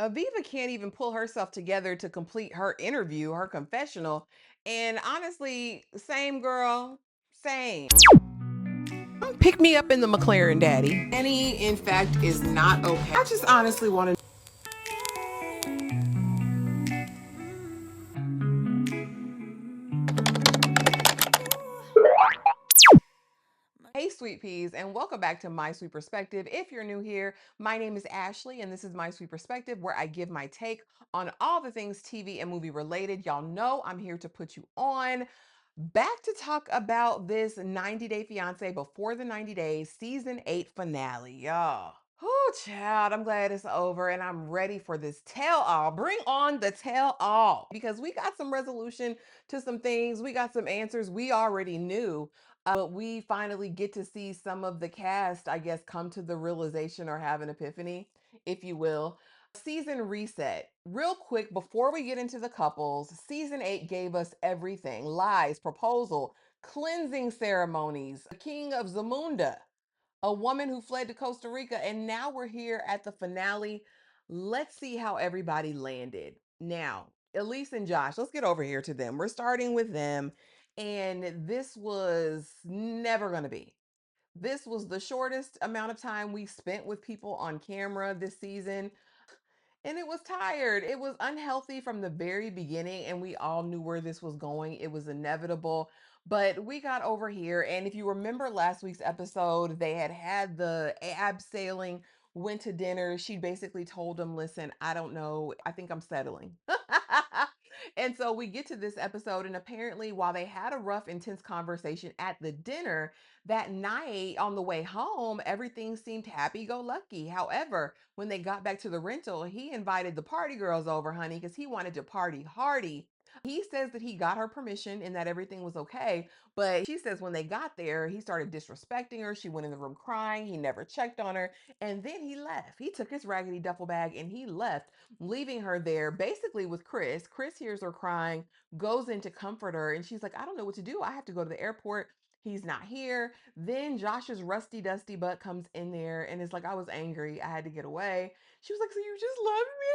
Aviva can't even pull herself together to complete her interview, her confessional. And honestly, same girl, same. Pick me up in the McLaren, daddy. Annie, in fact, is not okay. I just honestly want to. Hey, sweet peas, and welcome back to My Sweet Perspective. If you're new here, my name is Ashley, and this is My Sweet Perspective, where I give my take on all the things TV and movie related. Y'all know I'm here to put you on. Back to talk about this 90 Day Fiance Before the 90 Days Season 8 finale, y'all. Oh, child, I'm glad it's over and I'm ready for this tell all. Bring on the tell all because we got some resolution to some things. We got some answers we already knew, but we finally get to see some of the cast, I guess, come to the realization or have an epiphany, if you will. Season reset. Real quick, before we get into the couples, season 8 gave us everything: lies, proposal, cleansing ceremonies, the king of Zamunda, a woman who fled to Costa Rica, and now we're here at the finale. Let's see how everybody landed. Now, Elise and Josh, let's get over here to them. We're starting with them, and this was never going to be. This was the shortest amount of time we spent with people on camera this season. And it was tired. It was unhealthy from the very beginning, and we all knew where this was going. It was inevitable. But we got over here, and if you remember last week's episode, they had the abseiling, went to dinner. She basically told him, "Listen, I don't know. I think I'm settling." And so we get to this episode, and apparently, while they had a rough, intense conversation at the dinner, that night on the way home, everything seemed happy go lucky. However, when they got back to the rental, he invited the party girls over, honey, because he wanted to party hardy. He says that he got her permission and that everything was okay. But she says when they got there, he started disrespecting her. She went in the room crying. He never checked on her. And then he left. He took his raggedy duffel bag and he left, leaving her there basically with Chris. Chris hears her crying, goes in to comfort her. And she's like, I don't know what to do. I have to go to the airport. He's not here. Then Josh's rusty, dusty butt comes in there and is like, I was angry. I had to get away. She was like, so you just left me?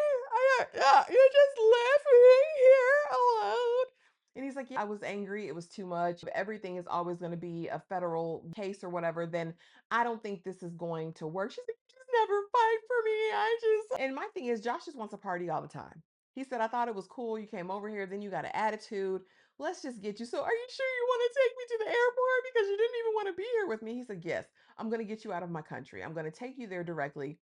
You just left me here alone. And he's like, yeah, I was angry. It was too much. If everything is always going to be a federal case or whatever, then I don't think this is going to work. She's like, you just never fight for me. And my thing is, Josh just wants a party all the time. He said, I thought it was cool. You came over here, then you got an attitude. Let's just get you. So, are you sure you want to take me to the airport? Because you didn't even want to be here with me. He said, yes, I'm going to get you out of my country. I'm going to take you there directly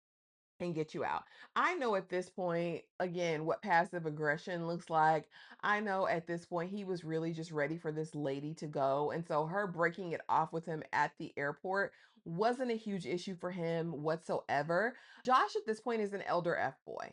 and get you out. I know at this point, again, what passive aggression looks like. I know at this point he was really just ready for this lady to go. And so her breaking it off with him at the airport wasn't a huge issue for him whatsoever. Josh at this point is an elder F boy.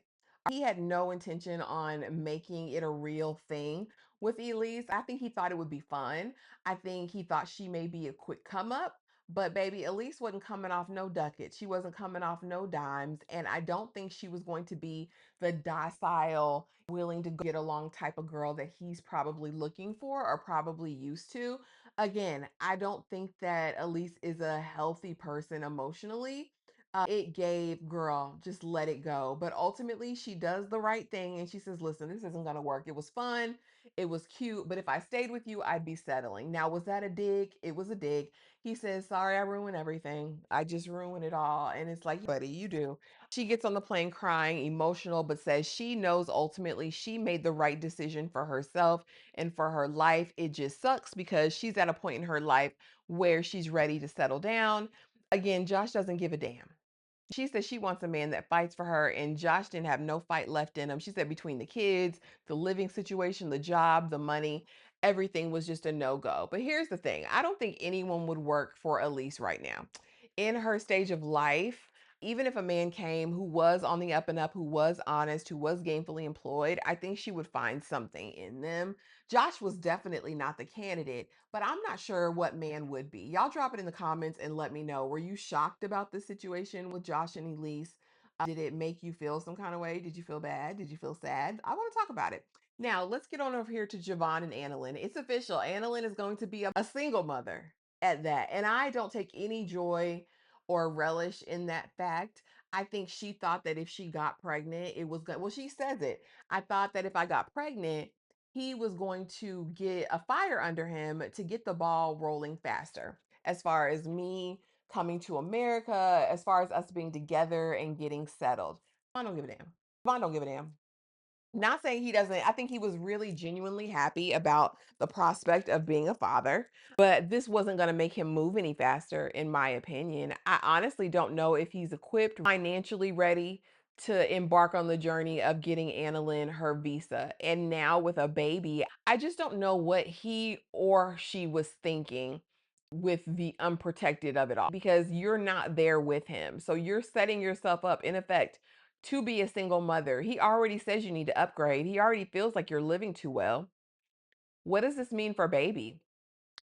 He had no intention on making it a real thing with Elise. I think he thought it would be fun. I think he thought she may be a quick come up. But baby, Elise wasn't coming off no ducats. She wasn't coming off no dimes. And I don't think she was going to be the docile, willing to get along type of girl that he's probably looking for or probably used to. Again, I don't think that Elise is a healthy person emotionally. It gave, girl, just let it go. But ultimately, she does the right thing and she says, listen, this isn't going to work. It was fun. It was cute. But if I stayed with you, I'd be settling. Now, was that a dig? It was a dig. He says, sorry, I ruined everything. I just ruined it all. And it's like, buddy, you do. She gets on the plane crying, emotional, but says she knows ultimately she made the right decision for herself and for her life. It just sucks because she's at a point in her life where she's ready to settle down. Again, Josh doesn't give a damn. She said she wants a man that fights for her, and Josh didn't have no fight left in him. She said between the kids, the living situation, the job, the money, everything was just a no-go. But here's the thing. I don't think anyone would work for Elise right now. In her stage of life, even if a man came who was on the up and up, who was honest, who was gainfully employed, I think she would find something in them. Josh was definitely not the candidate, but I'm not sure what man would be. Y'all drop it in the comments and let me know. Were you shocked about the situation with Josh and Elise? Did it make you feel some kind of way? Did you feel bad? Did you feel sad? I want to talk about it. Now, let's get on over here to Jovon and Annalynn. It's official. Annalynn is going to be a single mother at that. And I don't take any joy or relish in that fact. I think she thought that if she got pregnant, it was good. Well, she says it. I thought that if I got pregnant, he was going to get a fire under him to get the ball rolling faster. As far as me coming to America, as far as us being together and getting settled. I don't give a damn. Vaughn don't give a damn. Not saying he doesn't. I think he was really genuinely happy about the prospect of being a father, but this wasn't going to make him move any faster, in my opinion. I honestly don't know if he's equipped, financially ready to embark on the journey of getting Annalynn her visa. And now with a baby, I just don't know what he or she was thinking with the unprotected of it all, because you're not there with him. So you're setting yourself up, in effect, to be a single mother. He already says you need to upgrade. He already feels like you're living too well. What does this mean for baby?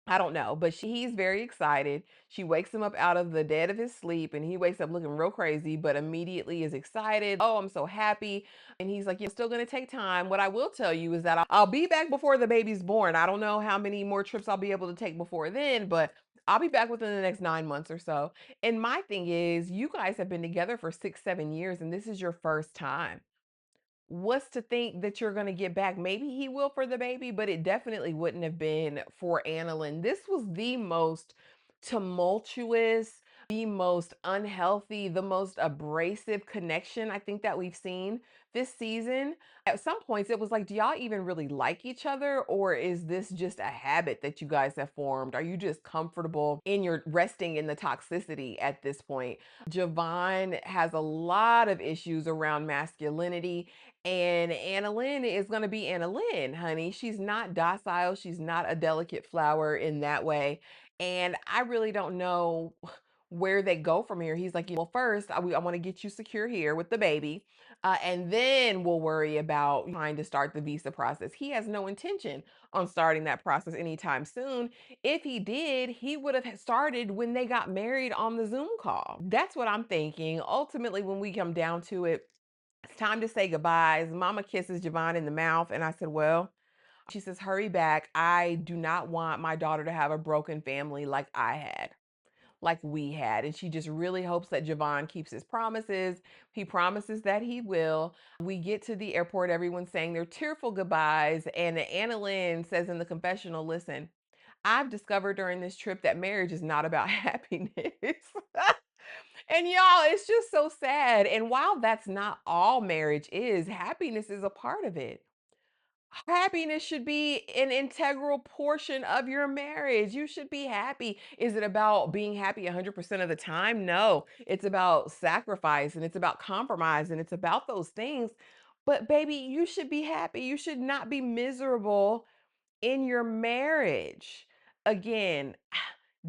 I don't know, but he's very excited. She wakes him up out of the dead of his sleep and he wakes up looking real crazy, but immediately is excited. Oh, I'm so happy. And he's like, still going to take time. What I will tell you is that I'll be back before the baby's born. I don't know how many more trips I'll be able to take before then, but I'll be back within the next 9 months or so. And my thing is, you guys have been together for 6, 7 years, and this is your first time. What's to think that you're going to get back? Maybe he will for the baby, but it definitely wouldn't have been for Annalynn. This was the most tumultuous, the most unhealthy, the most abrasive connection I think that we've seen this season. At some points, it was like, do y'all even really like each other? Or is this just a habit that you guys have formed? Are you just comfortable in your resting in the toxicity at this point? Jovon has a lot of issues around masculinity, and Annalynn is going to be Annalynn, honey. She's not docile. She's not a delicate flower in that way. And I really don't know where they go from here. He's like, well, first, I want to get you secure here with the baby. And then we'll worry about trying to start the visa process. He has no intention on starting that process anytime soon. If he did, he would have started when they got married on the Zoom call. That's what I'm thinking. Ultimately, when we come down to it, it's time to say goodbyes. Mama kisses Jovon in the mouth. And I said, well, she says, hurry back. I do not want my daughter to have a broken family like I had, like we had. And she just really hopes that Jovon keeps his promises. He promises that he will. We get to the airport, everyone's saying their tearful goodbyes. And Annalynn says in the confessional, listen, I've discovered during this trip that marriage is not about happiness. And y'all, it's just so sad. And while that's not all marriage is, happiness is a part of it. Happiness should be an integral portion of your marriage. You should be happy. Is it about being happy 100% of the time? No, it's about sacrifice and it's about compromise and it's about those things. But baby, you should be happy. You should not be miserable in your marriage. Again,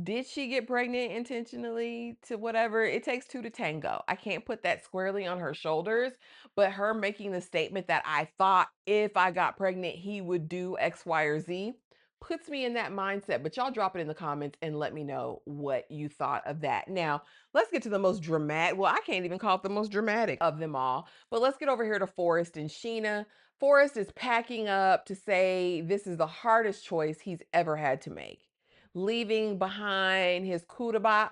did she get pregnant intentionally to whatever? It takes two to tango. I can't put that squarely on her shoulders, but her making the statement that I thought if I got pregnant, he would do X, Y, or Z puts me in that mindset. But y'all drop it in the comments and let me know what you thought of that. Now, let's get to the most dramatic. Well, I can't even call it the most dramatic of them all, but let's get over here to Forrest and Sheena. Forrest is packing up to say this is the hardest choice he's ever had to make, leaving behind his Kudabop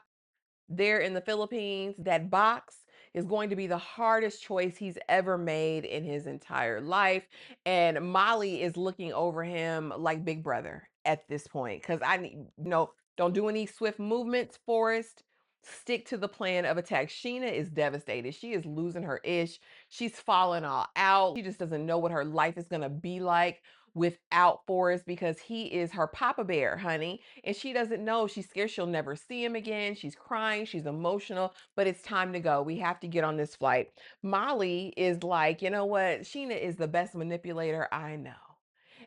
there in the Philippines. That box is going to be the hardest choice he's ever made in his entire life. And Molly is looking over him like Big Brother at this point. Because I need, no, don't do any swift movements, Forrest. Stick to the plan of attack. Sheena is devastated. She is losing her ish. She's falling all out. She just doesn't know what her life is going to be like without Forrest, because he is her papa bear, honey. And she doesn't know. She's scared she'll never see him again. She's crying. She's emotional, but it's time to go. We have to get on this flight. Molly is like, you know what? Sheena is the best manipulator I know.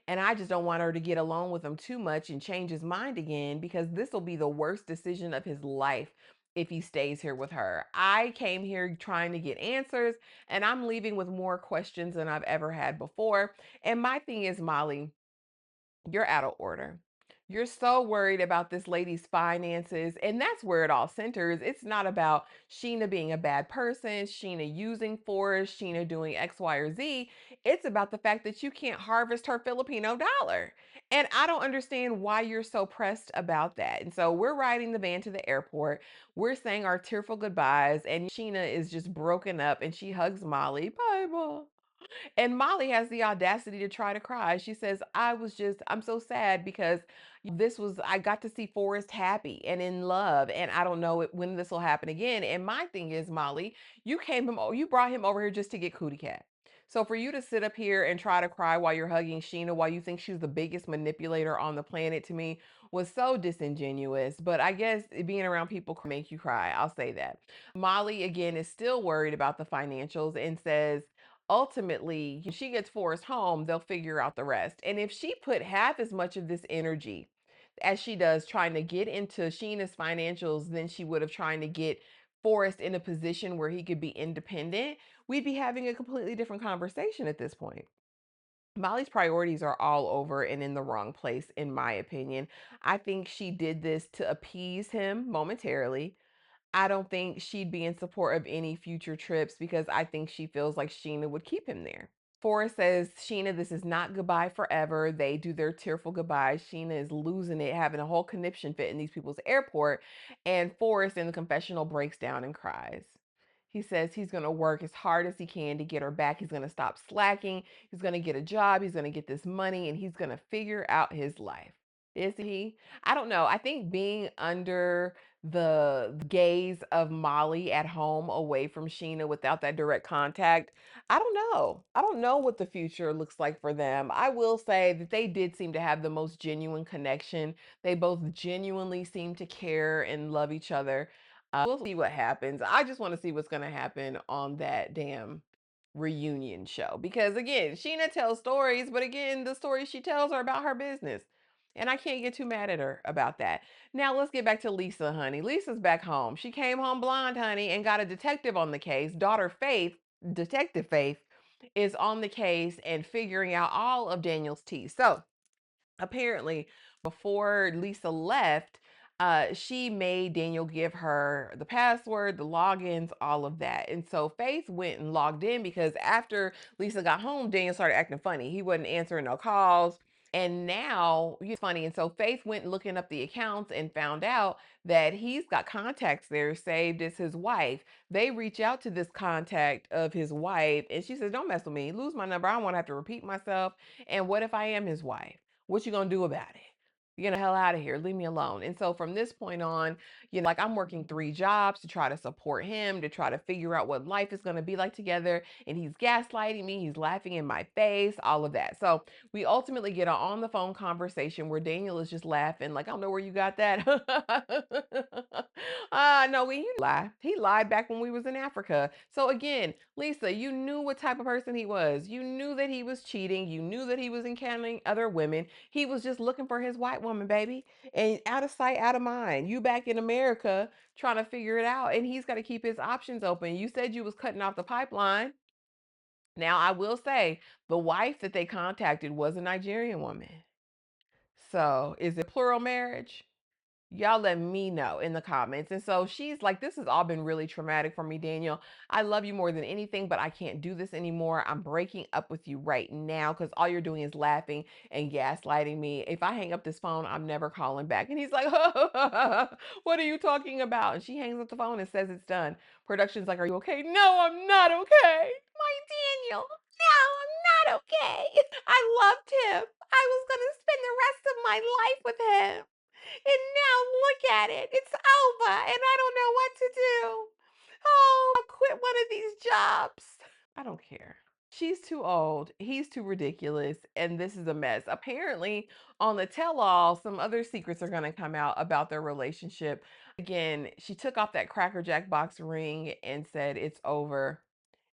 And I just don't want her to get along with him too much and change his mind again, because this will be the worst decision of his life if he stays here with her. I came here trying to get answers, and I'm leaving with more questions than I've ever had before. And my thing is, Molly, you're out of order. You're so worried about this lady's finances, and that's where it all centers. It's not about Sheena being a bad person, Sheena using Forrest, Sheena doing X, Y, or Z. It's about the fact that you can't harvest her Filipino dollar. And I don't understand why you're so pressed about that. And so we're riding the van to the airport. We're saying our tearful goodbyes, and Sheena is just broken up and she hugs Molly. Bye, Mom. And Molly has the audacity to try to cry. She says, I'm so sad because I got to see Forrest happy and in love. And I don't know when this will happen again. And my thing is, Molly, you brought him over here just to get cootie cat. So for you to sit up here and try to cry while you're hugging Sheena, while you think she's the biggest manipulator on the planet, to me was so disingenuous. But I guess being around people can make you cry. I'll say that. Molly, again, is still worried about the financials and says, ultimately, when she gets Forrest home, they'll figure out the rest. And if she put half as much of this energy as she does trying to get into Sheena's financials than she would have trying to get Forrest in a position where he could be independent, we'd be having a completely different conversation at this point. Molly's priorities are all over and in the wrong place, in my opinion. I think she did this to appease him momentarily. I don't think she'd be in support of any future trips because I think she feels like Sheena would keep him there. Forrest says, Sheena, this is not goodbye forever. They do their tearful goodbyes. Sheena is losing it, having a whole conniption fit in these people's airport. And Forrest in the confessional breaks down and cries. He says he's going to work as hard as he can to get her back. He's going to stop slacking. He's going to get a job. He's going to get this money and he's going to figure out his life. Is he? I don't know. I think being under the gaze of Molly at home away from Sheena without that direct contact, I don't know. I don't know what the future looks like for them. I will say that they did seem to have the most genuine connection. They both genuinely seem to care and love each other. We'll see what happens. I just want to see what's going to happen on that damn reunion show. Because again, Sheena tells stories, but again, the stories she tells are about her business. And I can't get too mad at her about that. Now let's get back to Lisa, honey. Lisa's back home. She came home blonde, honey, and got a detective on the case. Daughter Faith, Detective Faith, is on the case and figuring out all of Daniel's tea. So apparently, before Lisa left, she made Daniel give her the password, the logins, all of that. And so Faith went and logged in because after Lisa got home, Daniel started acting funny. He wasn't answering no calls. And now he's funny. And so Faith went looking up the accounts and found out that he's got contacts there saved as his wife. They reach out to this contact of his wife, and she says, don't mess with me. Lose my number. I don't want to have to repeat myself. And what if I am his wife? What you gonna do about it? You're gonna hell out of here. Leave me alone. And so from this point on, like I'm working 3 jobs to try to support him, to try to figure out what life is gonna be like together. And he's gaslighting me, he's laughing in my face, all of that. So we ultimately get an on the phone conversation where Daniel is just laughing, like, I don't know where you got that. No, he lied. He lied back when we was in Africa. So again, Lisa, you knew what type of person he was. You knew that he was cheating. You knew that he was encountering other women. He was just looking for his white woman, baby. And out of sight, out of mind. You back in America trying to figure it out. And he's got to keep his options open. You said you was cutting off the pipeline. Now, I will say the wife that they contacted was a Nigerian woman. So is it plural marriage? Y'all let me know in the comments. And so she's like, this has all been really traumatic for me, Daniel. I love you more than anything, but I can't do this anymore. I'm breaking up with you right now because all you're doing is laughing and gaslighting me. If I hang up this phone, I'm never calling back. And he's like, what are you talking about? And she hangs up the phone and says it's done. Production's like, are you okay? No, I'm not okay. My Daniel. No, I'm not okay. I loved him. I was going to spend the rest of my life with him. And now look at it. It's over and I don't know what to do. Oh, I'll quit one of these jobs. I don't care. She's too old. He's too ridiculous. And this is a mess. Apparently, on the tell all, some other secrets are going to come out about their relationship. Again, she took off that Cracker Jack box ring and said, it's over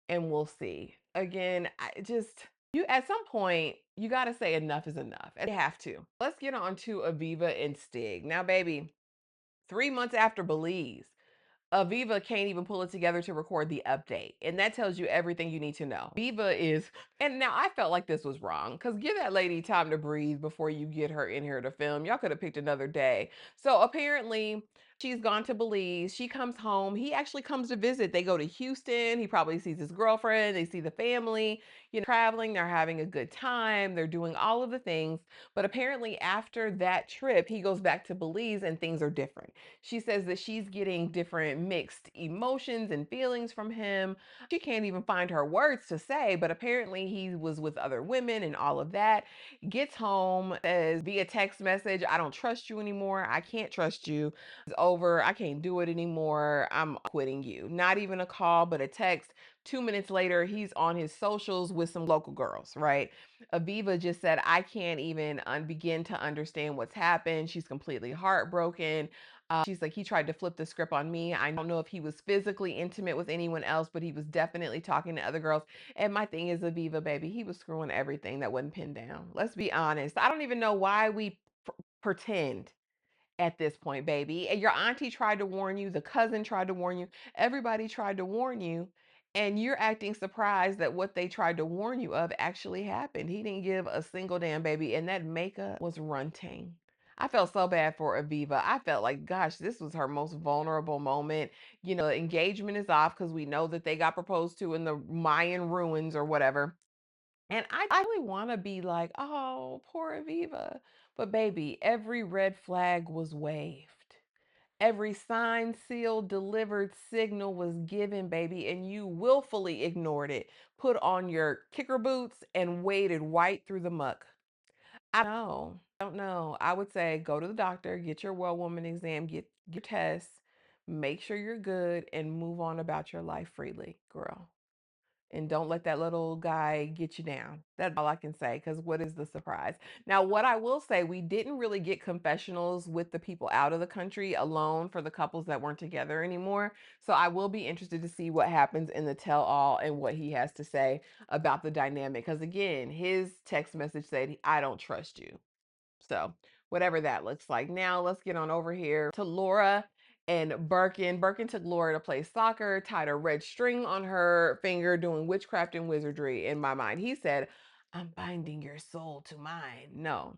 and we'll see. Again, I just, you at some point, you got to say enough is enough. And you have to. Let's get on to Aviva and Stig. Now, baby, 3 months after Belize, Aviva can't even pull it together to record the update. And that tells you everything you need to know. Aviva is, and now I felt like this was wrong because give that lady time to breathe before you get her in here to film. Y'all could have picked another day. So apparently, she's gone to Belize. She comes home. He actually comes to visit. They go to Houston. He probably sees his girlfriend. They see the family, traveling. They're having a good time. They're doing all of the things. But apparently, after that trip, he goes back to Belize and things are different. She says that she's getting different mixed emotions and feelings from him. She can't even find her words to say, but apparently he was with other women and all of that. Gets home, says via text message, I don't trust you anymore. I can't trust you. It's over. I can't do it anymore. I'm quitting you. Not even a call, but a text. 2 minutes later, he's on his socials with some local girls, right? Aviva just said, I can't even begin to understand what's happened. She's completely heartbroken. She's like, he tried to flip the script on me. I don't know if he was physically intimate with anyone else, but he was definitely talking to other girls. And my thing is, Aviva, baby, he was screwing everything that wasn't pinned down. Let's be honest. I don't even know why we pretend at this point, baby. And your auntie tried to warn you, the cousin tried to warn you, everybody tried to warn you, and you're acting surprised that what they tried to warn you of actually happened. He didn't give a single damn, baby, and that makeup was runting. I felt so bad for Aviva. I felt like, gosh, this was her most vulnerable moment. Engagement is off because we know that they got proposed to in the Mayan ruins or whatever. And I really want to be like, oh, poor Aviva. But baby, every red flag was waved. Every sign, seal, delivered signal was given, baby, and you willfully ignored it. Put on your kicker boots and waded right through the muck. I don't know. I would say go to the doctor, get your well woman exam, get your tests, make sure you're good, and move on about your life freely, girl. And don't let that little guy get you down. That's all I can say, because what is the surprise? Now, what I will say, we didn't really get confessionals with the people out of the country alone for the couples that weren't together anymore. So I will be interested to see what happens in the tell all and what he has to say about the dynamic. Because again, his text message said, I don't trust you. So, whatever that looks like. Now, let's get on over here to Laura and Birkan. Birkan took Laura to play soccer, tied a red string on her finger, doing witchcraft and wizardry in my mind. He said, I'm binding your soul to mine. No,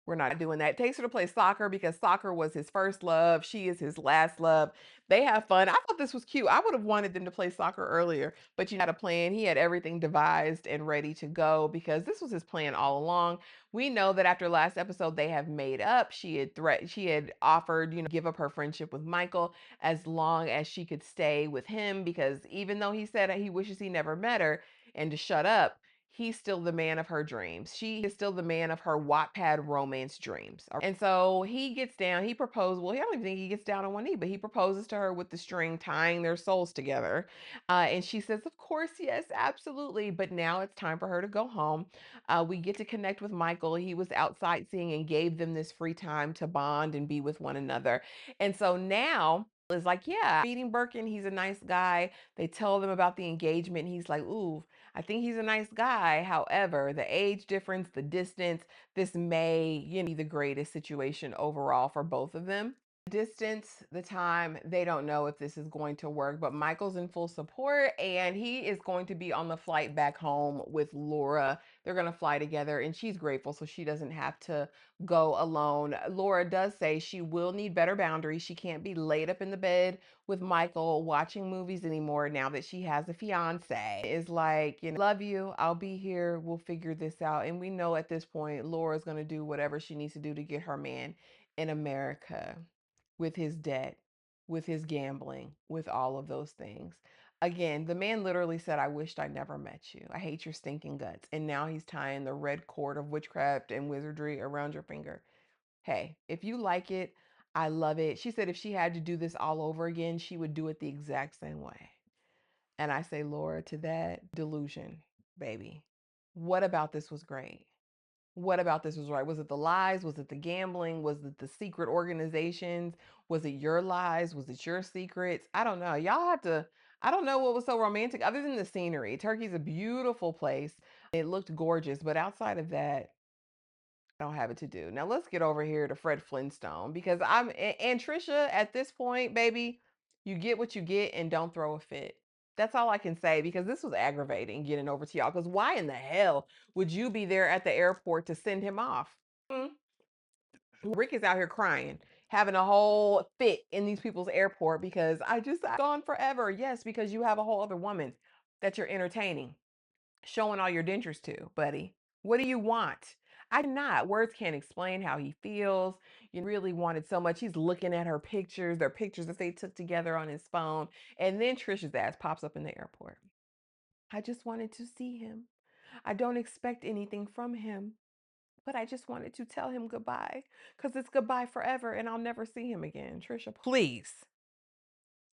we're not doing that. Takes her to play soccer because soccer was his first love. She is his last love. They have fun. I thought this was cute. I would have wanted them to play soccer earlier, but had a plan. He had everything devised and ready to go because this was his plan all along. We know that after last episode, they have made up. She had offered, give up her friendship with Michael as long as she could stay with him because even though he said he wishes he never met her and to shut up, he's still the man of her dreams. She is still the man of her Wattpad romance dreams. And so he gets down, he proposes. Well, I don't even think he gets down on one knee, but he proposes to her with the string tying their souls together. And she says, of course, yes, absolutely. But now it's time for her to go home. We get to connect with Michael. He was out sightseeing and gave them this free time to bond and be with one another. And so now is like, yeah, meeting Birkan, he's a nice guy. They tell them about the engagement. He's like, ooh, I think he's a nice guy. However, the age difference, the distance, this may, be the greatest situation overall for both of them. Distance, the time, they don't know if this is going to work, but Michael's in full support and he is going to be on the flight back home with Laura. They're going to fly together and she's grateful so she doesn't have to go alone. Laura does say she will need better boundaries. She can't be laid up in the bed with Michael watching movies anymore now that she has a fiance. Is like, love you. I'll be here. We'll figure this out. And we know at this point, Laura's going to do whatever she needs to do to get her man in America with his debt, with his gambling, with all of those things. Again, the man literally said, I wished I never met you. I hate your stinking guts. And now he's tying the red cord of witchcraft and wizardry around your finger. Hey, if you like it, I love it. She said if she had to do this all over again, she would do it the exact same way. And I say, Laura, to that delusion, baby. What about this was great? What about this was right? Was it the lies? Was it the gambling? Was it the secret organizations? Was it your lies? Was it your secrets? I don't know. Y'all have to, I don't know what was so romantic other than the scenery. Turkey's a beautiful place. It looked gorgeous, but outside of that, I don't have it to do. Now let's get over here to Fred Flintstone because and Trisha at this point, baby, You get what you get and don't throw a fit. That's all I can say because this was aggravating getting over to y'all. Because why in the hell would you be there at the airport to send him off? Hmm? Rick is out here crying, having a whole fit in these people's airport because I'm gone forever. Yes, because you have a whole other woman that you're entertaining, showing all your dentures to, buddy. What do you want? I cannot. Words can't explain how he feels. You really wanted so much. He's looking at her pictures, their pictures that they took together on his phone. And then Trisha's ass pops up in the airport. I just wanted to see him. I don't expect anything from him, but I just wanted to tell him goodbye because it's goodbye forever and I'll never see him again. Trisha, please.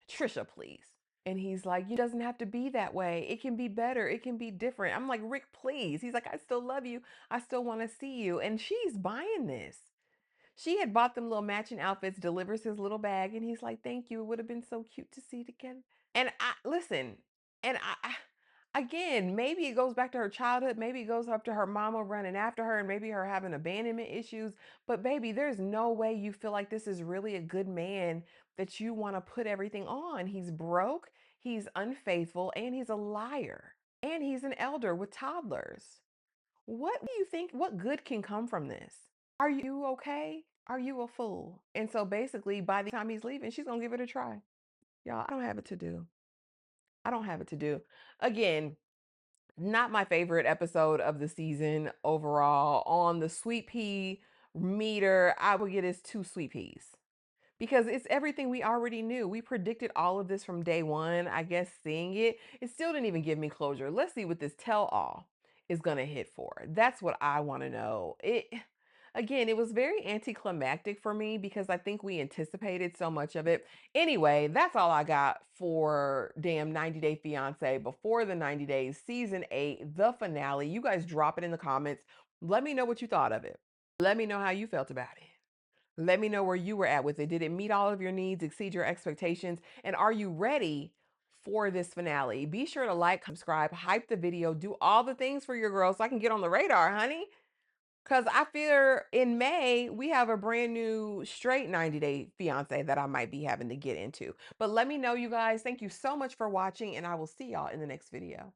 Trisha, please. And he's like, it doesn't have to be that way. It can be better. It can be different. I'm like, Rick, please. He's like, I still love you. I still want to see you. And she's buying this. She had bought them little matching outfits, delivers his little bag, and he's like, thank you. It would have been so cute to see together. And I listen, and again, maybe it goes back to her childhood. Maybe it goes up to her mama running after her and maybe her having abandonment issues. But baby, there's no way you feel like this is really a good man that you want to put everything on. He's broke, he's unfaithful, and he's a liar. And he's an elder with toddlers. What do you think? What good can come from this? Are you okay? Are you a fool? And so basically, by the time he's leaving, she's going to give it a try. Y'all, I don't have it to do. I don't have it to do. Again, not my favorite episode of the season overall. On the sweet pea meter, I would get it 2 sweet peas because it's everything we already knew. We predicted all of this from day one. I guess seeing it still didn't even give me closure. Let's see what this tell all is going to hit for. That's what I want to know. Again, it was very anticlimactic for me because I think we anticipated so much of it. Anyway, that's all I got for damn 90 Day Fiance before the 90 days, season 8, the finale. You guys drop it in the comments. Let me know what you thought of it. Let me know how you felt about it. Let me know where you were at with it. Did it meet all of your needs, exceed your expectations? And are you ready for this finale? Be sure to like, subscribe, hype the video, do all the things for your girl so I can get on the radar, honey. Because I fear in May, we have a brand new straight 90 Day Fiance that I might be having to get into. But let me know, you guys. Thank you so much for watching, and I will see y'all in the next video.